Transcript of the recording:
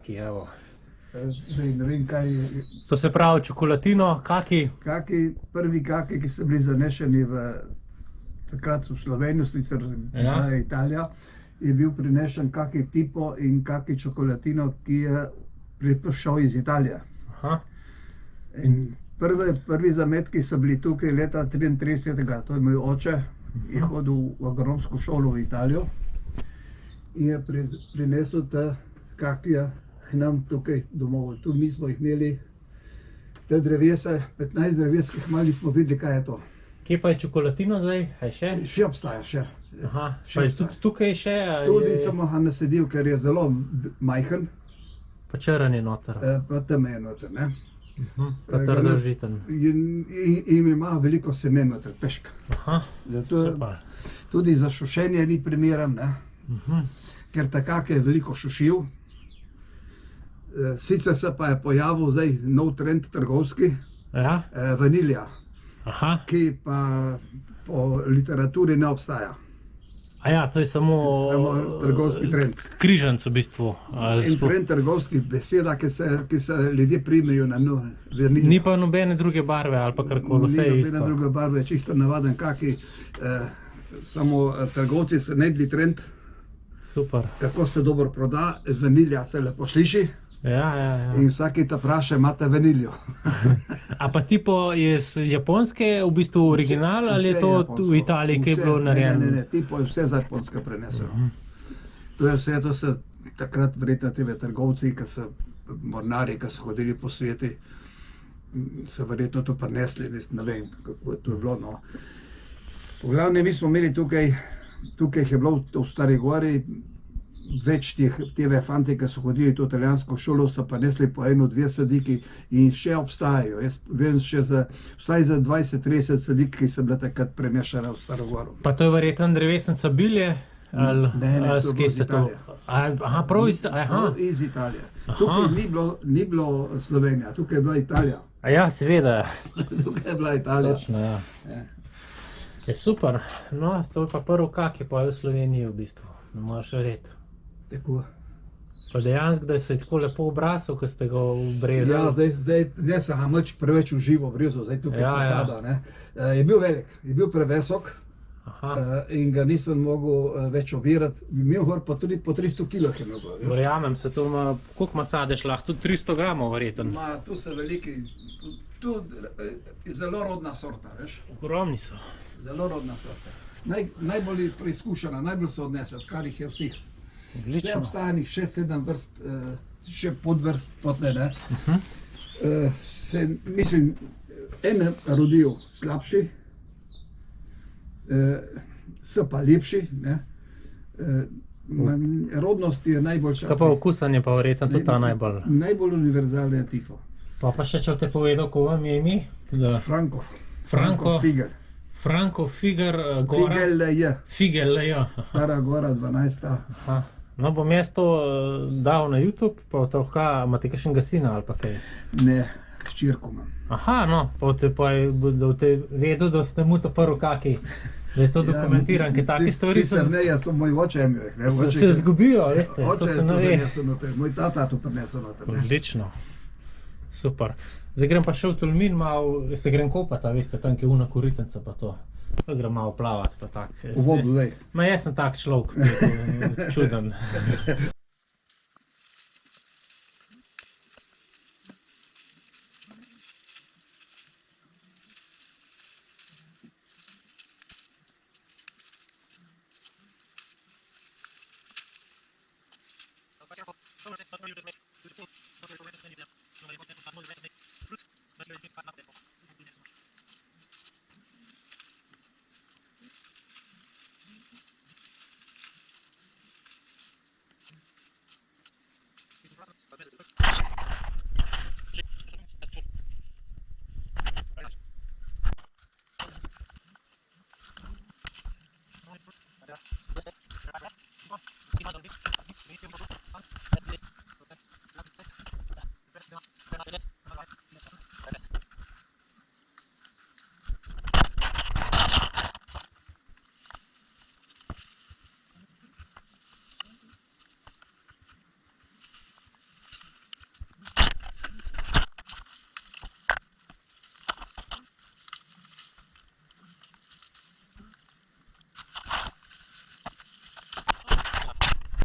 kaki, evo. Ne vem, kaj je. To se pravi čokolatino, kaki? Prvi kaki, ki so bili zanešeni takrat v Slovenijo, sicer bila Italija, je bil prinešen kaki tipo in kaki čokolatino, ki je prišel iz Italije. In prvi zametki so bili tukaj leta 1933, to je moj oče, je hodil v agronomsko šolo v Italijo in je prinesel te kakije k nam tukaj domov. Tu mi smo jih imeli, te drevese, 15 dreves, ki jih imeli, smo videli, kaj je to. Kje pa je čokolatino zdaj? Je še? Še obstaja, še. Aha, pa je tudi tukaj še? Tudi samo ga nasadil, ker je zelo majhen. Pa črn je noter. Pa teme je noter, ne. Pa trdožiten. In ima veliko semen noter, pešk. Aha, super. Tudi za šušenje ni primeren, ne. Ker takak je veliko šušil. Sicer se pa je pojavil zdaj nov trend trgovski, vanilja, ki pa po literaturi ne obstaja. Aja, to je samo trgovski trend. Križanc v bistvu. In trend trgovskih beseda, ki se ljudje primejo na vanilja. Ni pa nobene druge barve ali pa karkoli, vse je isto. Ni nobene druge barve, čisto navaden kaki, samo trgovci se najdli trend. Super. Kako se dobro proda, vanilja se lepo sliši. In vsaki te vpraša, imate vaniljo. A pa tipo iz Japonske, v bistvu original, ali je to v Italiji, ki je bilo narejeno? Ne, tipo je vse za Japonske prenesel. To je vse, to so takrat verjetno tebe trgovci, ki so mornari, ki so hodili po sveti, so verjetno to prenesli, ne vem, kako je to bilo, no. V glavnem, mi smo imeli tukaj je bilo v Stari Gori več tebe fanti, ki so hodili to italijansko šolo, so pa nesli po eno, dve sadiki in še obstajajo. Jaz vem še vsaj za 20-30 sadik, ki so bile takrat prenešene v Staro Goro. Pa to je verjetno drevesnica bilje? Ne, to je bilo iz Italije. Aha, prav iz Italije? Prav iz Italije. Tukaj ni bilo Slovenija, tukaj je bila Italija. Ja, seveda. Tukaj je bila Italija. Točno, ja. Je super. No, to je pa prvi kaki pa je v Sloveniji v bistvu. Ne moreš verjeti. Tako. Pa dejansko, da se je tako lepo obrasel, ko ste ga obrezali. Ja, zdaj ne sem ga moč preveč uživo obrezal, zdaj tukaj popada, ne. Je bil velik, je bil previsok in ga nisem mogel več obirati. Imel gor pa tudi po 300 kg je imel. Verjamem se, to ima, koliko ima sadež lahko? Tudi 300 gramov verjetno. Tu so veliki, tu je zelo rodna sorta, veš. Ogromni so. Zelo rodna sorta. Najbolj preizkušena, najbolj so odneseti, kar jih je vseh. Vse obstajanih 6-7 vrst, še podvrst, potne, ne. Mislim, ene rodijo slabši, so pa lepši, ne. Rodnost je najboljša. Kaj pa okusanje pa verjetno tudi ta najbolj? Najbolj univerzalne tipo. Pa še če te povedal, ko vam je ime? Franko. Franko Figer. Franko Figer Gora? Figelj, Stara Gora, 12. No, bom jaz to dal na YouTube, pa imate kakšnega sina ali pa kaj? Ne, hčerko imam. Aha, no, pa boste vedel, da ste mu to prvi kaki, da je to dokumentiran, kaj taki stvari so... Sicer ne, jaz to moj oče imel. Se zgubijo, veste, to se ne ve. Oče je to zanesel noter, moj tata to prinesel noter. Odlično, super. Zdaj grem pa še v Tolmin, se grem kopati, veste, tam je una Koritnica pa to. Grem malo plavati pa tak. V vodu zdaj. Ma jaz sem tak človek, čuden.